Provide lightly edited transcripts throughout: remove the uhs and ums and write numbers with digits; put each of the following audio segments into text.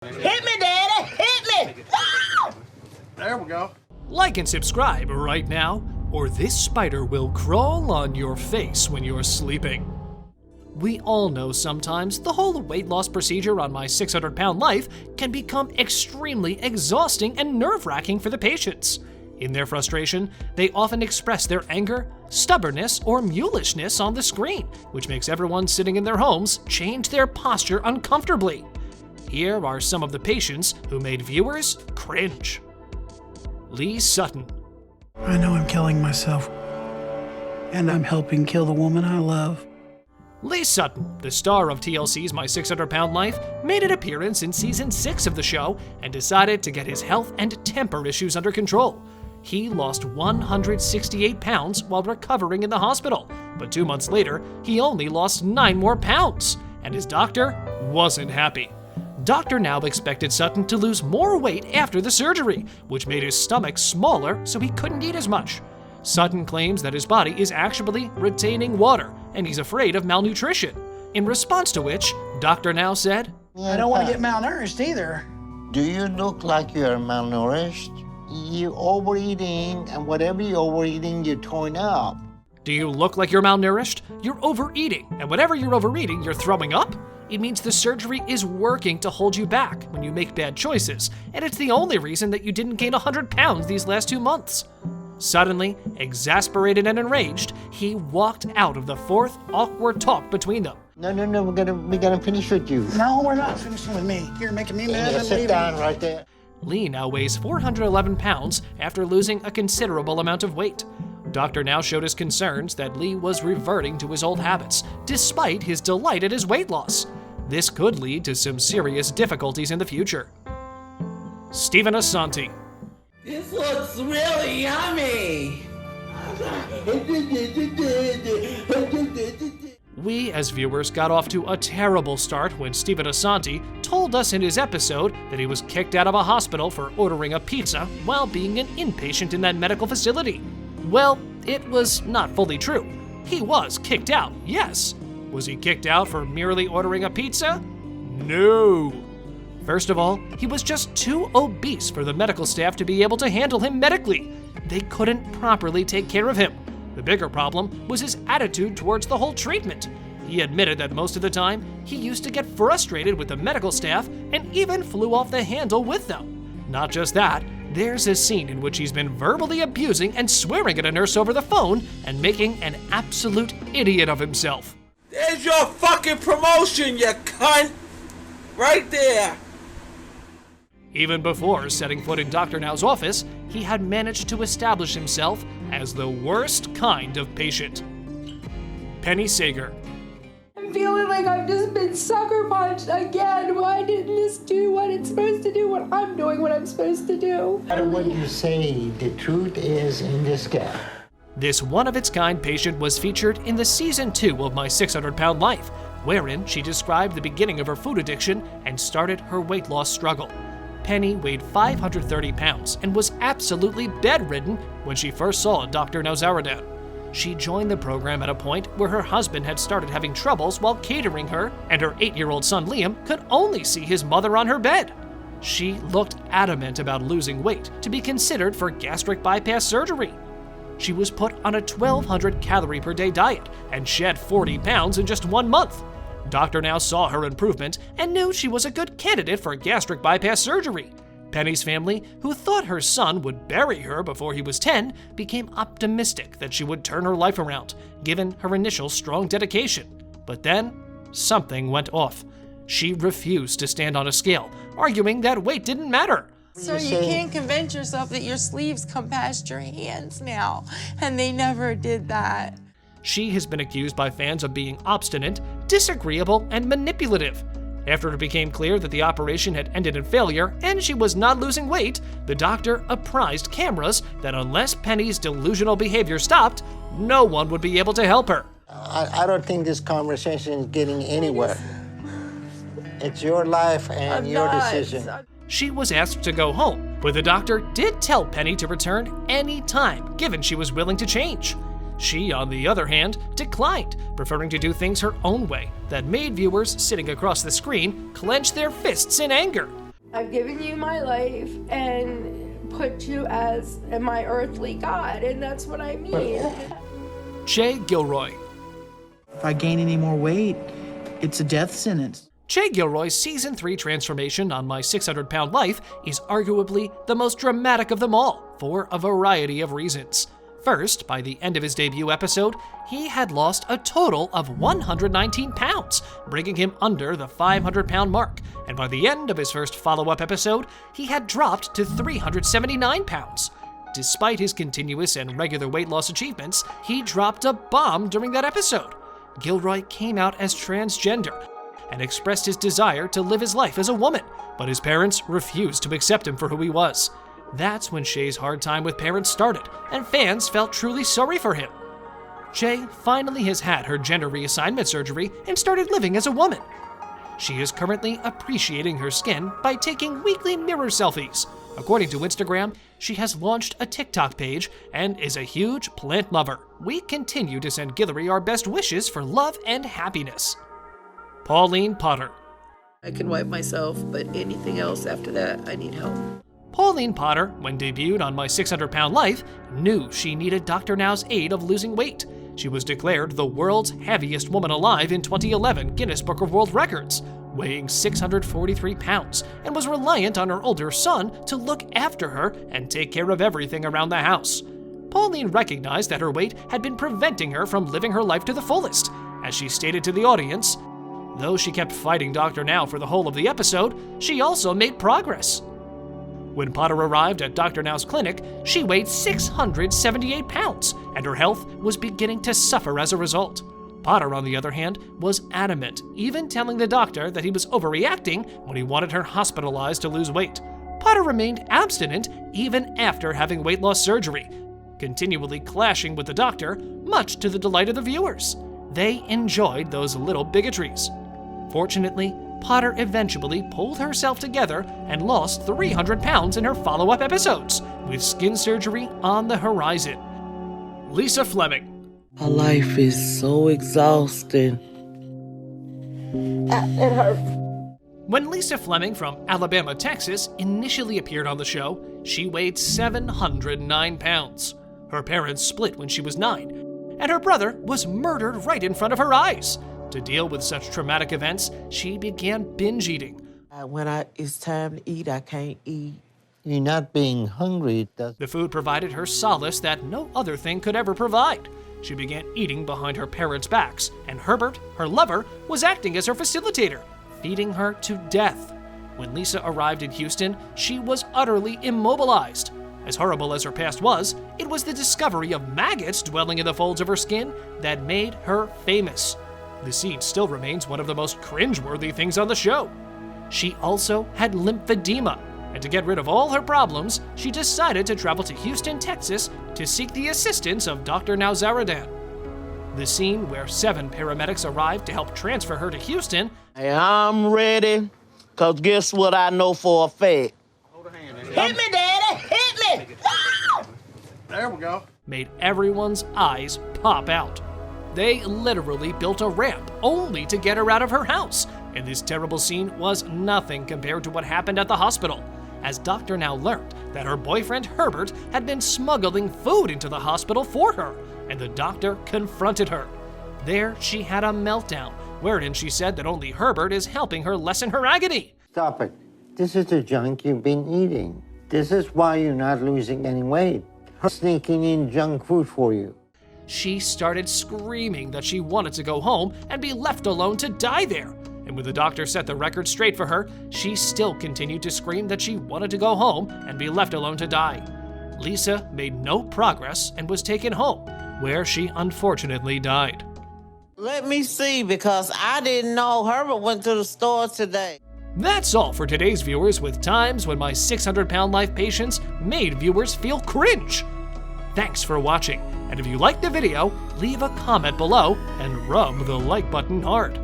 Hit me, Daddy! Hit me! Ah! There we go. Like and subscribe right now, or this spider will crawl on your face when you're sleeping. We all know sometimes the whole weight loss procedure on My 600-Pound Life can become extremely exhausting and nerve-wracking for the patients. In their frustration, they often express their anger, stubbornness, or mulishness on the screen, which makes everyone sitting in their homes change their posture uncomfortably. Here are some of the patients who made viewers cringe. Lee Sutton. I know I'm killing myself, and I'm helping kill the woman I love. Lee Sutton, the star of TLC's My 600-Pound Life, made an appearance in season 6 of the show and decided to get his health and temper issues under control. He lost 168 pounds while recovering in the hospital, but 2 months later, he only lost 9 more pounds, and his doctor wasn't happy. Dr. Now expected Sutton to lose more weight after the surgery, which made his stomach smaller so he couldn't eat as much. Sutton claims that his body is actually retaining water, and he's afraid of malnutrition. In response to which, Dr. Now said, I don't want to get malnourished either. Do you look like you're malnourished? You're overeating, and whatever you're overeating, you're throwing up. Do you look like you're malnourished? You're overeating, and whatever you're overeating, you're throwing up? It means the surgery is working to hold you back when you make bad choices, and it's the only reason that you didn't gain 100 pounds these last 2 months. Suddenly, exasperated and enraged, he walked out of the fourth awkward talk between them. No, we gotta finish with you. No, we're not finishing with me. You're making me mad and Sit leaving. down right there. Lee now weighs 411 pounds after losing a considerable amount of weight. Dr. Now showed his concerns that Lee was reverting to his old habits, despite his delight at his weight loss. This could lead to some serious difficulties in the future. Stephen Asante. This looks really yummy. We, as viewers, got off to a terrible start when Stephen Asante told us in his episode that he was kicked out of a hospital for ordering a pizza while being an inpatient in that medical facility. Well, it was not fully true. He was kicked out, yes. Was he kicked out for merely ordering a pizza? No. First of all, he was just too obese for the medical staff to be able to handle him medically. They couldn't properly take care of him. The bigger problem was his attitude towards the whole treatment. He admitted that most of the time, he used to get frustrated with the medical staff and even flew off the handle with them. Not just that, there's a scene in which he's been verbally abusing and swearing at a nurse over the phone and making an absolute idiot of himself. There's your fucking promotion, you cunt! Right there! Even before setting foot in Dr. Now's office, he had managed to establish himself as the worst kind of patient. Penny Sager. I'm feeling like I've just been sucker punched again. Why didn't this do what it's supposed to do when I'm doing what I'm supposed to do? No matter what you say, the truth is in this gap. This one-of-its-kind patient was featured in the season 2 of My 600-Pound Life, wherein she described the beginning of her food addiction and started her weight loss struggle. Penny weighed 530 pounds and was absolutely bedridden when she first saw Dr. Nowzaradan. She joined the program at a point where her husband had started having troubles while catering her, and her 8-year-old son Liam could only see his mother on her bed. She looked adamant about losing weight to be considered for gastric bypass surgery. She was put on a 1,200 calorie per day diet and shed 40 pounds in just 1 month. Dr. Now saw her improvement and knew she was a good candidate for gastric bypass surgery. Penny's family, who thought her son would bury her before he was 10, became optimistic that she would turn her life around, given her initial strong dedication. But then, something went off. She refused to stand on a scale, arguing that weight didn't matter. So you can't convince yourself that your sleeves come past your hands now, and they never did that. She has been accused by fans of being obstinate, disagreeable, and manipulative. After it became clear that the operation had ended in failure and she was not losing weight, the doctor apprised cameras that unless Penny's delusional behavior stopped, no one would be able to help her. I don't think this conversation is getting anywhere. It's your life and your decision. She was asked to go home, but the doctor did tell Penny to return any time, given she was willing to change. She, on the other hand, declined, preferring to do things her own way. That made viewers sitting across the screen clench their fists in anger. I've given you my life and put you as my earthly God, and that's what I mean. Che Gilroy. If I gain any more weight, it's a death sentence. Che Gilroy's Season 3 transformation on My 600-Pound Life is arguably the most dramatic of them all, for a variety of reasons. First, by the end of his debut episode, he had lost a total of 119 pounds, bringing him under the 500-pound mark, and by the end of his first follow-up episode, he had dropped to 379 pounds. Despite his continuous and regular weight loss achievements, he dropped a bomb during that episode. Gilroy came out as transgender and expressed his desire to live his life as a woman, but his parents refused to accept him for who he was. That's when Che's hard time with parents started, and fans felt truly sorry for him. Che finally has had her gender reassignment surgery and started living as a woman. She is currently appreciating her skin by taking weekly mirror selfies. According to Instagram, she has launched a TikTok page and is a huge plant lover. We continue to send Guillory our best wishes for love and happiness. Pauline Potter. I can wipe myself, but anything else after that, I need help. Pauline Potter, when debuted on My 600-Pound Life, knew she needed Dr. Now's aid of losing weight. She was declared the world's heaviest woman alive in 2011 Guinness Book of World Records, weighing 643 pounds, and was reliant on her older son to look after her and take care of everything around the house. Pauline recognized that her weight had been preventing her from living her life to the fullest. As she stated to the audience, though she kept fighting Dr. Now for the whole of the episode, she also made progress. When Potter arrived at Dr. Now's clinic, she weighed 678 pounds, and her health was beginning to suffer as a result. Potter, on the other hand, was adamant, even telling the doctor that he was overreacting when he wanted her hospitalized to lose weight. Potter remained abstinent even after having weight loss surgery, continually clashing with the doctor, much to the delight of the viewers. They enjoyed those little bigotries. Fortunately, Potter eventually pulled herself together and lost 300 pounds in her follow-up episodes, with skin surgery on the horizon. Lisa Fleming. My life is so exhausting. It hurts. When Lisa Fleming from Alabama, Texas, initially appeared on the show, she weighed 709 pounds. Her parents split when she was 9, and her brother was murdered right in front of her eyes. To deal with such traumatic events, she began binge eating. When it's time to eat, I can't eat. You're not being hungry. The food provided her solace that no other thing could ever provide. She began eating behind her parents' backs, and Herbert, her lover, was acting as her facilitator, feeding her to death. When Lisa arrived in Houston, she was utterly immobilized. As horrible as her past was, it was the discovery of maggots dwelling in the folds of her skin that made her famous. The scene still remains one of the most cringe-worthy things on the show. She also had lymphedema, and to get rid of all her problems, she decided to travel to Houston, Texas to seek the assistance of Dr. Nowzaradan. The scene where 7 paramedics arrived to help transfer her to Houston. Hey, I'm ready, because guess what I know for a fact? Hit me, Daddy! Hit me! There we go. Made everyone's eyes pop out. They literally built a ramp only to get her out of her house, and this terrible scene was nothing compared to what happened at the hospital, as Dr. Now learned that her boyfriend Herbert had been smuggling food into the hospital for her, and the doctor confronted her. There she had a meltdown, wherein she said that only Herbert is helping her lessen her agony. Stop it. This is the junk you've been eating. This is why you're not losing any weight. Sneaking in junk food for you. She started screaming that she wanted to go home and be left alone to die there. And when the doctor set the record straight for her, she still continued to scream that she wanted to go home and be left alone to die. Lisa made no progress and was taken home, where she unfortunately died. Let me see, because I didn't know Herbert went to the store today. That's all for today's viewers with times when My 600-Pound Life patients made viewers feel cringe. Thanks for watching, and if you liked the video, leave a comment below and rub the like button hard.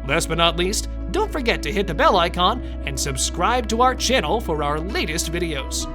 Last but not least, don't forget to hit the bell icon and subscribe to our channel for our latest videos.